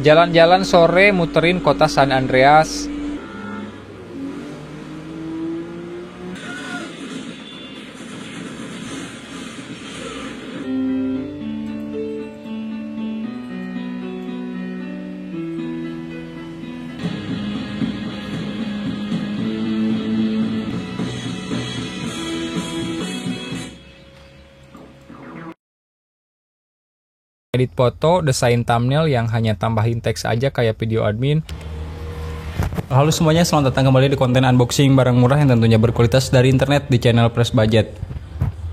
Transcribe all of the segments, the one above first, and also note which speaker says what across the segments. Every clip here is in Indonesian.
Speaker 1: Jalan-jalan sore muterin kota San Andreas. Edit foto, desain thumbnail yang hanya tambahin teks aja kayak video admin. Halo semuanya, selamat datang kembali di konten unboxing barang murah yang tentunya berkualitas dari internet di channel Press Budget.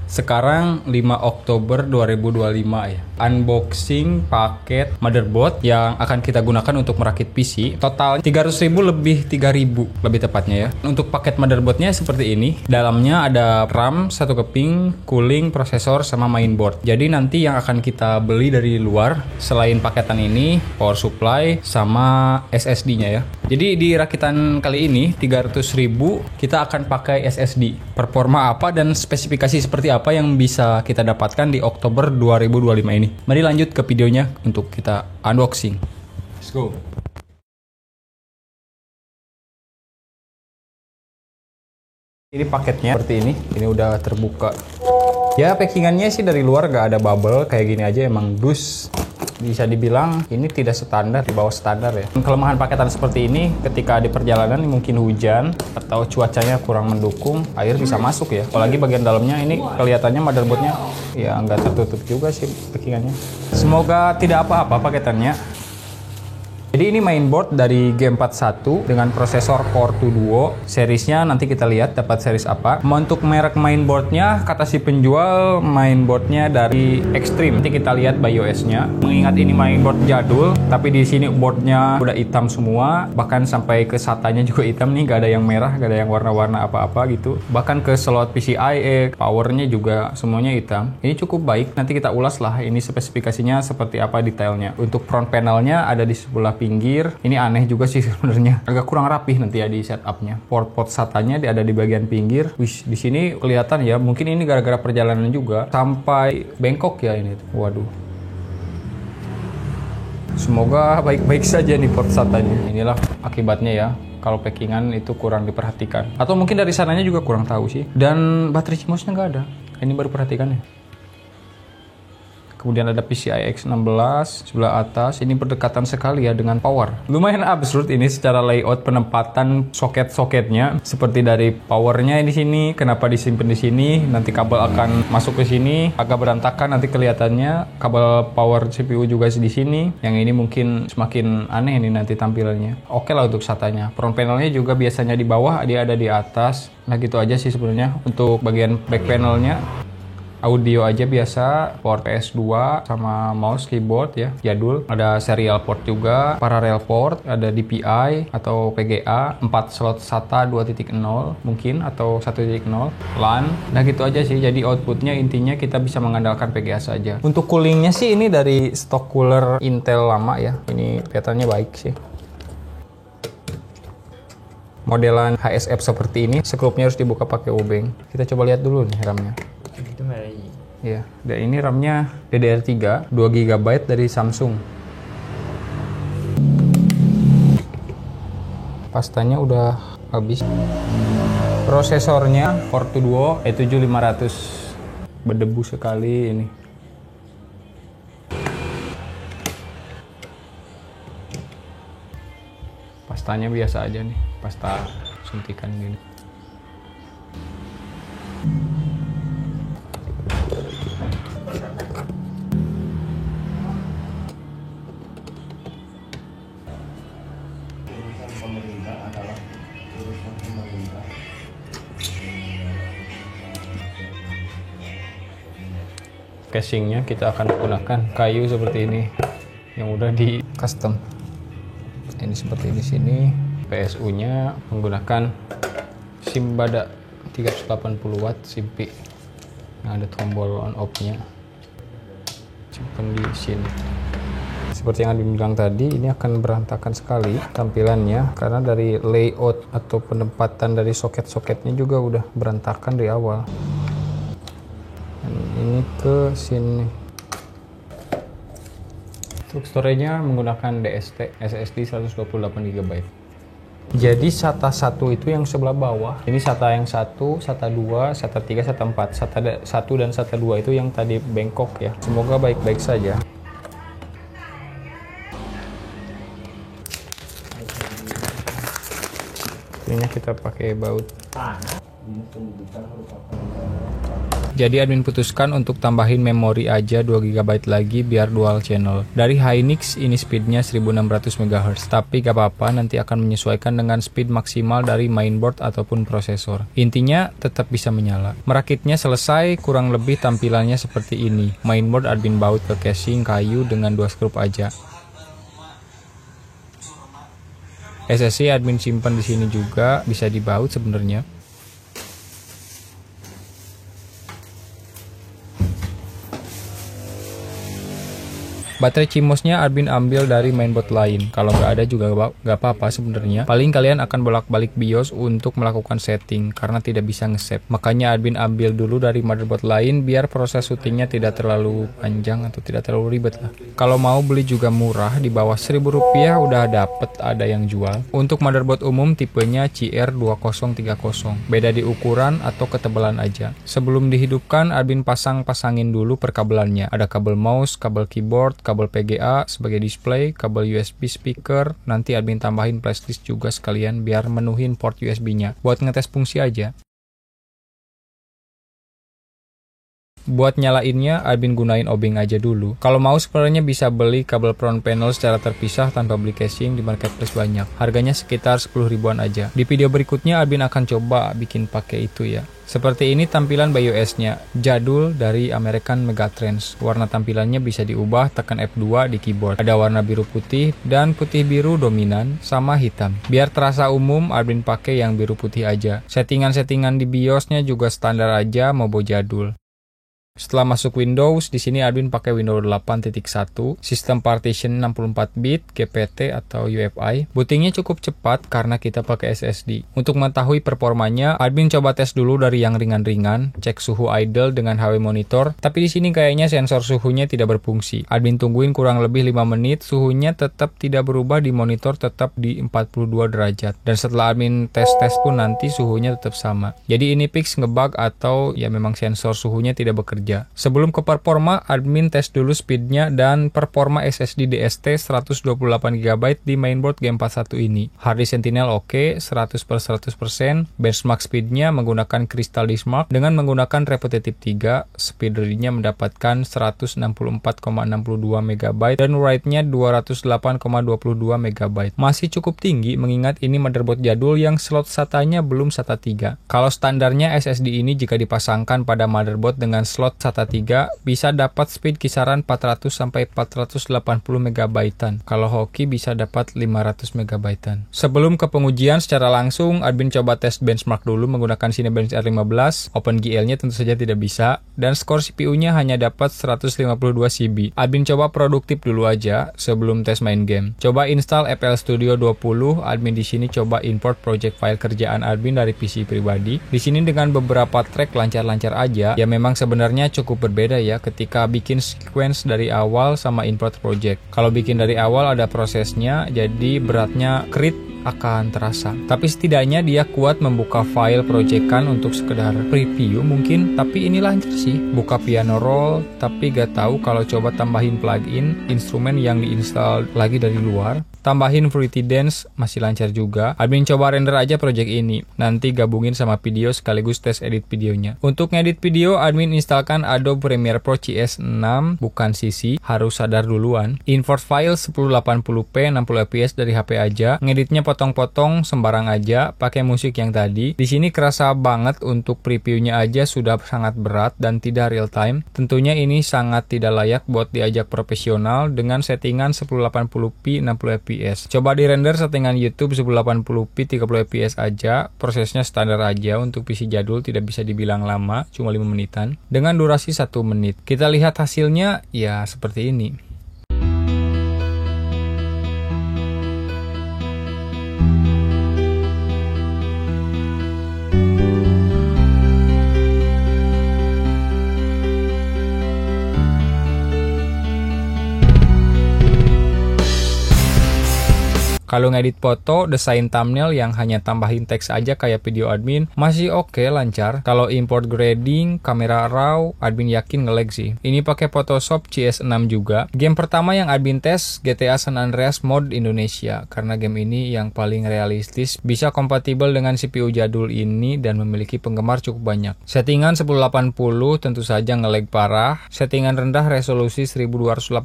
Speaker 1: Sekarang 5 Oktober 2025 ya. Unboxing paket motherboard yang akan kita gunakan untuk merakit PC. Total 300.000 lebih 3.000 lebih tepatnya ya. Untuk paket motherboardnya seperti ini. Dalamnya ada RAM 1 keping, cooling, prosesor, sama mainboard. Jadi nanti yang akan kita beli dari luar selain paketan ini, power supply sama SSD-nya ya. Jadi di rakitan kali ini 300.000 kita akan pakai SSD. Performa apa dan spesifikasi seperti apa yang bisa kita dapatkan di Oktober 2025 ini. Mari lanjut ke videonya untuk kita unboxing. Let's go. Ini paketnya seperti ini udah terbuka. Ya packingannya sih dari luar gak ada bubble, kayak gini aja emang dus. Bisa dibilang ini tidak standar, di bawah standar ya. Kelemahan paketan seperti ini ketika di perjalanan mungkin hujan atau cuacanya kurang mendukung, air bisa masuk ya. Apalagi bagian dalamnya ini kelihatannya motherboardnya ya nggak tertutup juga sih packingannya. Semoga tidak apa-apa paketannya. Jadi ini mainboard dari G41 dengan prosesor Core 2 Duo. Seriesnya nanti kita lihat dapat series apa. Untuk merek mainboardnya, kata si penjual mainboardnya dari Extreme. Nanti kita lihat BIOS-nya. Mengingat ini mainboard jadul, tapi di sini boardnya udah hitam semua. Bahkan sampai ke SATA-nya juga hitam nih, gak ada yang merah, gak ada yang warna-warna apa-apa gitu. Bahkan ke slot PCIe, powernya juga semuanya hitam. Ini cukup baik. Nanti kita ulas lah ini spesifikasinya seperti apa detailnya. Untuk front panelnya ada di sebelah pinggir. Ini aneh juga sih sebenarnya. Agak kurang rapih nanti ya di setupnya. Port SATA-nya ada di bagian pinggir. Wih, di sini kelihatan ya. Mungkin ini gara-gara perjalanan juga. Sampai bengkok ya ini. Waduh. Semoga baik-baik saja nih port SATA-nya. Inilah akibatnya ya. Kalau packingan itu kurang diperhatikan. Atau mungkin dari sananya juga kurang tahu sih. Dan baterai CMOS-nya nggak ada. Ini baru perhatikan ya. Kemudian ada PCI X16 sebelah atas. Ini berdekatan sekali ya dengan power. Lumayan absurd ini secara layout penempatan soket-soketnya. Seperti dari powernya di sini, kenapa disimpan di sini? Nanti kabel akan masuk ke sini. Agak berantakan nanti kelihatannya. Kabel power CPU juga di sini. Yang ini mungkin semakin aneh ini nanti tampilannya. Oke lah untuk SATA-nya. Front panelnya juga biasanya di bawah, dia ada di atas. Nah gitu aja sih sebenarnya. Untuk bagian back panelnya, audio aja biasa, port PS2 sama mouse keyboard ya, jadul. Ada serial port juga, parallel port, ada DPI atau PGA, 4 slot SATA 2.0 mungkin atau 1.0, LAN. Nah gitu aja sih, jadi outputnya intinya kita bisa mengandalkan PGA saja. Untuk coolingnya sih ini dari stok cooler Intel lama ya, ini kelihatannya baik sih. Modelan HSF seperti ini, skrupnya harus dibuka pakai obeng. Kita coba lihat dulu nih RAM-nya. Ya, dan ini RAM-nya DDR3 2 GB dari Samsung. Pastanya udah habis. Prosesornya Core 2 Duo i7-5500, berdebu sekali ini. Pastanya biasa aja nih, pasta suntikan gini. Casingnya kita akan menggunakan kayu seperti ini yang udah di custom. Ini seperti di sini. PSU-nya menggunakan Simbada 380 watt SMP yang ada tombol on off-nya. Simpan di sini. Seperti yang Admin bilang tadi, ini akan berantakan sekali tampilannya karena dari layout atau penempatan dari soket-soketnya juga udah berantakan dari awal. Dan ini ke sini. Untuk storage-nya menggunakan DST SSD 128 GB. Jadi SATA 1 itu yang sebelah bawah. Ini SATA yang 1, SATA 2, SATA 3, SATA 4. SATA 1 dan SATA 2 itu yang tadi bengkok ya. Semoga baik-baik saja. Ini kita pakai baut. Jadi admin putuskan untuk tambahin memori aja 2 GB lagi biar dual channel. Dari Hynix ini speednya 1600 MHz, tapi gak apa-apa, nanti akan menyesuaikan dengan speed maksimal dari mainboard ataupun prosesor. Intinya tetap bisa menyala. Merakitnya selesai, kurang lebih tampilannya seperti ini. Mainboard admin baut ke casing kayu dengan 2 skrup aja. SSD admin simpan di sini juga, bisa dibaut sebenarnya. Baterai CMOS-nya admin ambil dari mainboard lain. Kalau nggak ada juga nggak apa-apa sebenarnya. Paling kalian akan bolak-balik BIOS untuk melakukan setting karena tidak bisa nge-save. Makanya admin ambil dulu dari motherboard lain biar proses syutingnya tidak terlalu panjang atau tidak terlalu ribet lah. Kalau mau beli juga murah, di bawah Rp1.000 udah dapet ada yang jual. Untuk motherboard umum tipenya CR2030. Beda di ukuran atau ketebalan aja. Sebelum dihidupkan, admin pasangin dulu perkabelannya. Ada kabel mouse, kabel keyboard, kabel PGA sebagai display, kabel USB speaker, nanti admin tambahin flashdisk juga sekalian biar menuhin port USB-nya. Buat ngetes fungsi aja. Buat nyalainnya, admin gunain obeng aja dulu. Kalau mau sebenarnya bisa beli kabel front panel secara terpisah tanpa beli casing di marketplace banyak. Harganya sekitar 10 ribuan aja. Di video berikutnya admin akan coba bikin pakai itu ya. Seperti ini tampilan BIOS-nya, jadul dari American Megatrends. Warna tampilannya bisa diubah, tekan F2 di keyboard. Ada warna biru putih dan putih biru dominan sama hitam. Biar terasa umum, admin pakai yang biru putih aja. Settingan-settingan di BIOS-nya juga standar aja, mau jadul. Setelah masuk Windows, di sini admin pakai Windows 8.1, sistem partition 64 bit, GPT atau UEFI. Bootingnya cukup cepat karena kita pakai SSD. Untuk mengetahui performanya, admin coba tes dulu dari yang ringan-ringan, cek suhu idle dengan HW monitor, tapi di sini kayaknya sensor suhunya tidak berfungsi. Admin tungguin kurang lebih 5 menit, suhunya tetap tidak berubah di monitor, tetap di 42 derajat. Dan setelah admin tes-tes pun nanti suhunya tetap sama. Jadi ini fix ngebug atau ya memang sensor suhunya tidak bekerja. Sebelum ke performa, admin tes dulu speednya dan performa SSD DST 128 GB di mainboard G41 ini. Harddisk Sentinel oke, 100/100%. Benchmark speednya menggunakan Crystal Disk Mark dengan menggunakan repetitive 3. Speed readnya mendapatkan 164,62 MB dan write-nya 208,22 MB. Masih cukup tinggi mengingat ini motherboard jadul yang slot SATA-nya belum SATA 3. Kalau standarnya SSD ini jika dipasangkan pada motherboard dengan slot SATA 3 bisa dapat speed kisaran 400 sampai 480 MB-an. Kalau hoki bisa dapat 500 MB-an. Sebelum ke pengujian secara langsung, admin coba tes benchmark dulu menggunakan Cinebench R15. OpenGL-nya tentu saja tidak bisa dan skor CPU-nya hanya dapat 152 CB. Admin coba produktif dulu aja sebelum tes main game. Coba install FL Studio 20. Admin di sini coba import project file kerjaan admin dari PC pribadi. Di sini dengan beberapa track lancar-lancar aja. Ya memang sebenarnya cukup berbeda ya ketika bikin sequence dari awal sama import project. Kalau bikin dari awal ada prosesnya, jadi beratnya crit akan terasa. Tapi setidaknya dia kuat membuka file proyekan untuk sekedar preview mungkin, tapi ini lancar sih. Buka piano roll, tapi gak tahu kalau coba tambahin plugin, instrumen yang diinstal lagi dari luar. Tambahin Fruity Dance masih lancar juga. Admin coba render aja project ini. Nanti gabungin sama video sekaligus tes edit videonya. Untuk ngedit video, admin instalkan Adobe Premiere Pro CS6, bukan CC. Harus sadar duluan. Import file 1080p 60fps dari HP aja. Ngeditnya potong-potong sembarang aja, pakai musik yang tadi. Di sini kerasa banget untuk previewnya aja sudah sangat berat dan tidak real time. Tentunya ini sangat tidak layak buat diajak profesional dengan settingan 1080p 60fps. Coba di render settingan YouTube 1080p 30fps aja. Prosesnya standar aja, untuk PC jadul tidak bisa dibilang lama, cuma 5 menitan dengan durasi 1 menit. Kita lihat hasilnya ya seperti ini. Kalau ngedit foto, desain thumbnail yang hanya tambahin teks aja kayak video admin, masih oke, lancar. Kalau import grading, kamera RAW, admin yakin nge-lag sih. Ini pakai Photoshop CS6 juga. Game pertama yang admin tes, GTA San Andreas Mod Indonesia. Karena game ini yang paling realistis, bisa kompatibel dengan CPU jadul ini dan memiliki penggemar cukup banyak. Settingan 1080 tentu saja nge-lag parah. Settingan rendah resolusi 1280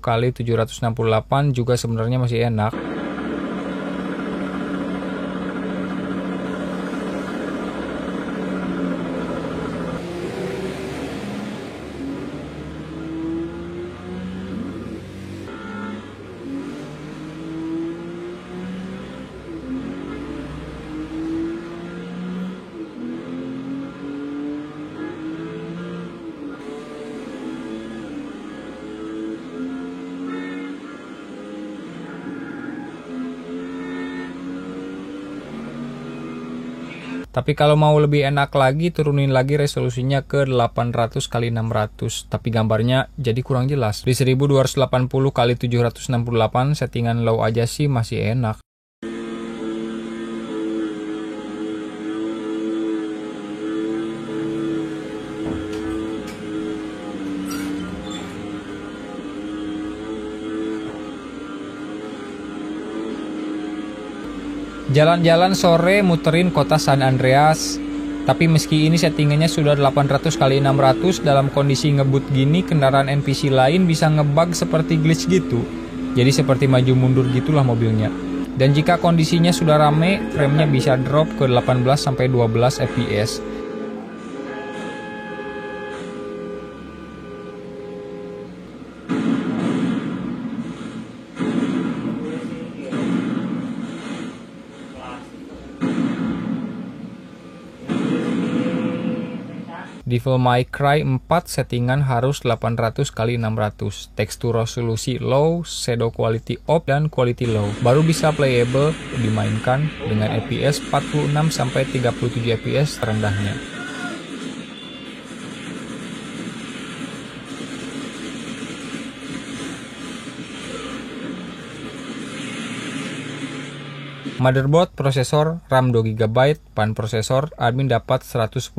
Speaker 1: x 768 juga sebenarnya masih enak. Tapi kalau mau lebih enak lagi, turunin lagi resolusinya ke 800 x 600. Tapi gambarnya jadi kurang jelas. Di 1280 x 768 settingan low aja sih masih enak. Jalan-jalan sore muterin kota San Andreas. Tapi meski ini settingannya sudah 800 x 600, dalam kondisi ngebut gini kendaraan NPC lain bisa ngebug seperti glitch gitu. Jadi seperti maju mundur gitulah mobilnya. Dan jika kondisinya sudah rame, framenya bisa drop ke 18-12 fps. Devil May Cry 4 settingan harus 800 x 600, tekstur resolusi low, shadow quality up, dan quality low. Baru bisa playable dimainkan dengan FPS 46-37 fps terendahnya. Motherboard, prosesor, RAM 2GB, pan prosesor, admin dapat 110.000.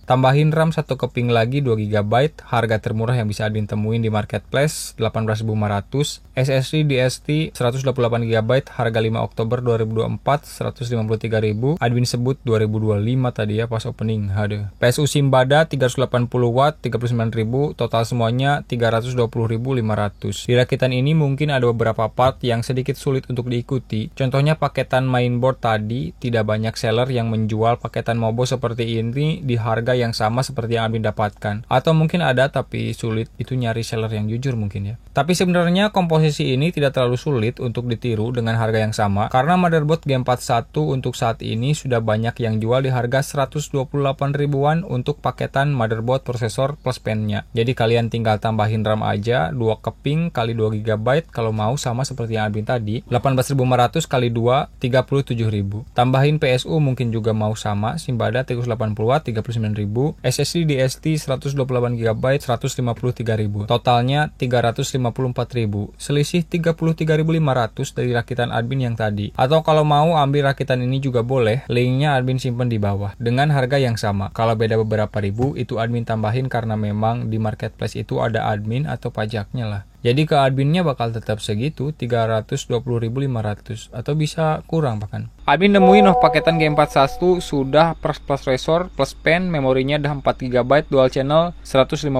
Speaker 1: Tambahin RAM 1 keping lagi 2GB, harga termurah yang bisa admin temuin di marketplace 18.500. SSD DST 128GB, harga 5 Oktober 2024 153.000. Admin sebut 2025 tadi ya pas opening. Aduh. PSU Simbada 380 watt 39.000, total semuanya 320.500. Di rakitan ini mungkin ada beberapa part yang sedikit sulit untuk diikuti. Contohnya paketan mainboard tadi, tidak banyak seller yang menjual paketan Mobo seperti ini di harga yang sama seperti yang admin dapatkan. Atau mungkin ada tapi sulit itu nyari seller yang jujur mungkin ya. Tapi sebenarnya komposisi ini tidak terlalu sulit untuk ditiru dengan harga yang sama, karena motherboard G41 untuk saat ini sudah banyak yang jual di harga 128 ribuan untuk paketan motherboard, prosesor plus pennya. Jadi kalian tinggal tambahin RAM aja 2 keping kali 2GB kalau mau sama seperti yang admin tadi, 18.500 kali 2 37.000. Tambahin PSU mungkin juga mau sama, Simbada 380 watt 39.000, SSD DST 128GB 153.000. Totalnya 354.000. Selisih 33.500 dari rakitan admin yang tadi. Atau kalau mau ambil rakitan ini juga boleh, linknya admin simpen di bawah dengan harga yang sama. Kalau beda beberapa ribu itu admin tambahin karena memang di marketplace itu ada admin atau pajaknya lah. Jadi ke adminnya bakal tetap segitu, 320.500 atau bisa kurang bahkan. Admin nemuin paketan G41 sudah plus processor plus pen, memorinya udah 4GB, dual channel 150.000.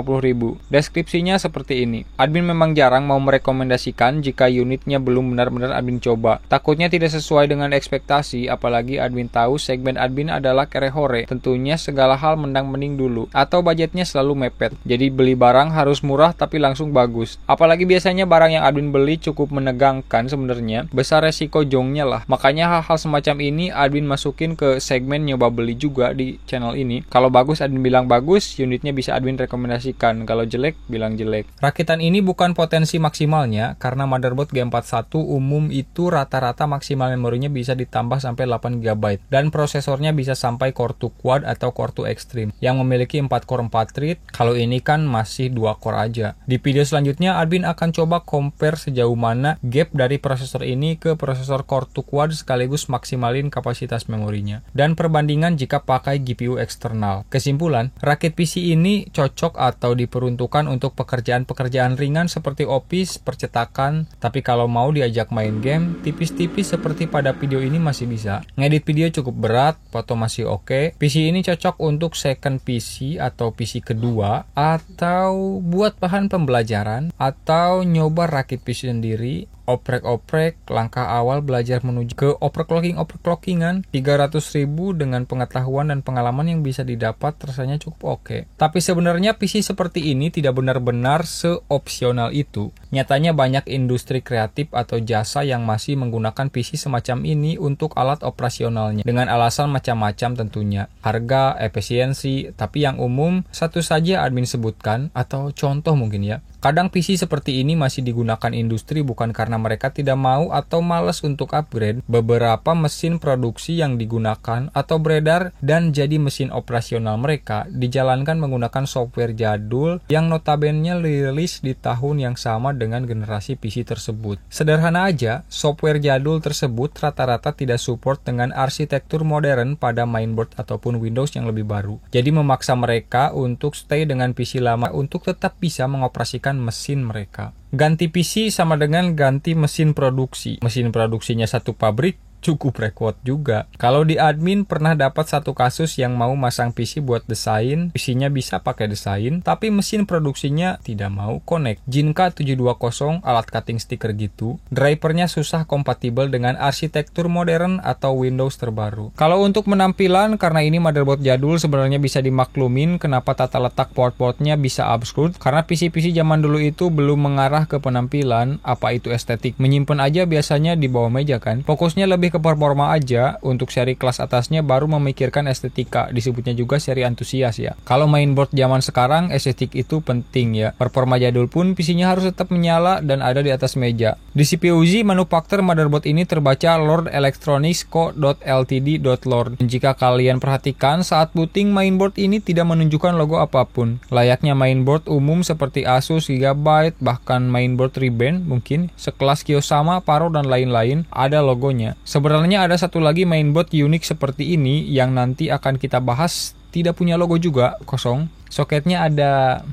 Speaker 1: Deskripsinya seperti ini. Admin memang jarang mau merekomendasikan jika unitnya belum benar-benar admin coba. Takutnya tidak sesuai dengan ekspektasi, apalagi admin tahu segmen admin adalah kerehore. Tentunya segala hal mendang-mending dulu, atau budgetnya selalu mepet. Jadi beli barang harus murah tapi langsung bagus. Apalagi biasanya barang yang admin beli cukup menegangkan sebenarnya, besar resiko jongnya lah. Makanya hal-hal semacam semacam ini admin masukin ke segmen nyoba beli juga di channel ini. Kalau bagus admin bilang bagus, unitnya bisa admin rekomendasikan. Kalau jelek bilang jelek. Rakitan ini bukan potensi maksimalnya karena motherboard G41 umum itu rata-rata maksimal memorinya bisa ditambah sampai 8 GB dan prosesornya bisa sampai Core 2 Quad atau Core 2 Extreme yang memiliki 4 core 4 thread. Kalau ini kan masih 2 core aja. Di video selanjutnya admin akan coba compare sejauh mana gap dari prosesor ini ke prosesor Core 2 Quad sekaligus maksimalin kapasitas memorinya dan perbandingan jika pakai GPU eksternal. Kesimpulan, rakit PC ini cocok atau diperuntukkan untuk pekerjaan-pekerjaan ringan seperti office, percetakan, tapi kalau mau diajak main game, tipis-tipis seperti pada video ini masih bisa. Ngedit video cukup berat, foto masih oke. PC ini cocok untuk second PC atau PC kedua, atau buat bahan pembelajaran, atau nyoba rakit PC sendiri, oprek-oprek, langkah awal belajar menuju ke overclockingan 300.000 dengan pengetahuan dan pengalaman yang bisa didapat rasanya cukup oke. Tapi sebenarnya PC seperti ini tidak benar-benar seopsional itu. Nyatanya banyak industri kreatif atau jasa yang masih menggunakan PC semacam ini untuk alat operasionalnya dengan alasan macam-macam tentunya. Harga, efisiensi, tapi yang umum satu saja admin sebutkan atau contoh mungkin ya. Kadang PC seperti ini masih digunakan industri bukan karena mereka tidak mau atau malas untuk upgrade. Beberapa mesin produksi yang digunakan atau beredar dan jadi mesin operasional mereka dijalankan menggunakan software jadul yang notabene rilis di tahun yang sama dengan generasi PC tersebut. Sederhana aja, software jadul tersebut rata-rata tidak support dengan arsitektur modern pada mainboard ataupun Windows yang lebih baru. Jadi memaksa mereka untuk stay dengan PC lama untuk tetap bisa mengoperasikan mesin mereka. Ganti PC sama dengan ganti mesin produksi. Mesin produksinya satu pabrik, cukup repot juga. Kalau di admin pernah dapat satu kasus yang mau masang PC buat desain, PC-nya bisa pakai desain, tapi mesin produksinya tidak mau connect. Jinka 720 alat cutting sticker gitu, drivernya susah kompatibel dengan arsitektur modern atau Windows terbaru. Kalau untuk penampilan, karena ini motherboard jadul sebenarnya bisa dimaklumin kenapa tata letak port-portnya bisa absurd, karena PC-PC zaman dulu itu belum mengarah ke penampilan, apa itu estetik. Menyimpan aja biasanya di bawah meja kan. Fokusnya lebih ke performa aja. Untuk seri kelas atasnya baru memikirkan estetika, disebutnya juga seri antusias ya. Kalau mainboard zaman sekarang estetik itu penting ya. Performa jadul pun PC-nya harus tetap menyala dan ada di atas meja. Di CPU Z manufaktur motherboard ini terbaca Lord Electronics Co.ltd.lord. Jika kalian perhatikan saat booting mainboard ini tidak menunjukkan logo apapun. Layaknya mainboard umum seperti Asus, Gigabyte, bahkan mainboard Ray-Ban mungkin sekelas Kiyosama, Paro dan lain-lain ada logonya. Sebenarnya ada satu lagi mainboard unik seperti ini yang nanti akan kita bahas, tidak punya logo juga, kosong. Soketnya ada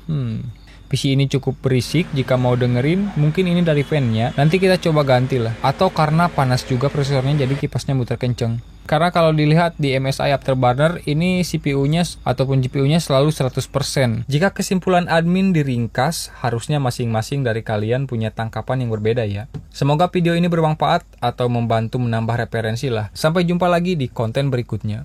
Speaker 1: PC ini cukup berisik jika mau dengerin, mungkin ini dari fan-nya. Nanti kita coba ganti lah. Atau karena panas juga prosesornya jadi kipasnya muter kenceng. Karena kalau dilihat di MSI Afterburner, ini CPU-nya ataupun GPU-nya selalu 100%. Jika kesimpulan admin diringkas, harusnya masing-masing dari kalian punya tangkapan yang berbeda ya. Semoga video ini bermanfaat atau membantu menambah referensi lah. Sampai jumpa lagi di konten berikutnya.